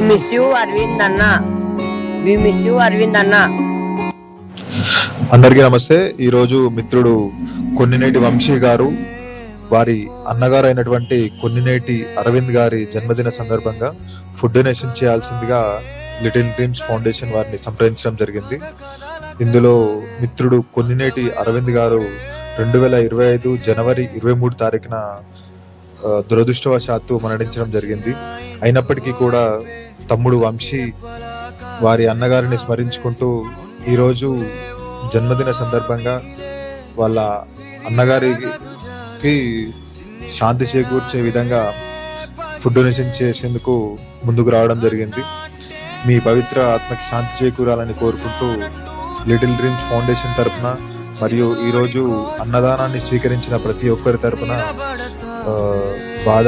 Miss you Arvind అన్న. We miss you Arvind అన్న. అందరికీ నమస్తే. ఈరోజు మిత్రుడు కొన్నినేటి వంశీ గారు వారి అన్నగారు అయినటువంటి కొన్నినేటి అరవింద్ గారి జన్మదిన సందర్భంగా ఫుడ్ డొనేషన్ చేయాల్సిందిగా లిటిల్ డ్రీమ్స్ ఫౌండేషన్ వారిని సంప్రదించడం జరిగింది. ఇందులో మిత్రుడు కొన్నినేటి అరవింద్ గారు 2025 జనవరి 23 తారీఖున దురదృష్టవశాత్తు మరణించడం జరిగింది. అయినప్పటికీ కూడా తమ్ముడు వంశీ వారి అన్నగారిని స్మరించుకుంటూ ఈరోజు జన్మదిన సందర్భంగా వాళ్ళ అన్నగారికి శాంతి చేకూర్చే విధంగా ఫుడ్ డొనేషన్ చేసేందుకు ముందుకు రావడం జరిగింది. మీ పవిత్ర ఆత్మకి శాంతి చేకూరాలని కోరుకుంటూ లిటిల్ డ్రీమ్స్ ఫౌండేషన్ తరఫున మరియు ఈరోజు అన్నదానాన్ని స్వీకరించిన ప్రతి ఒక్కరి తరఫున బాధ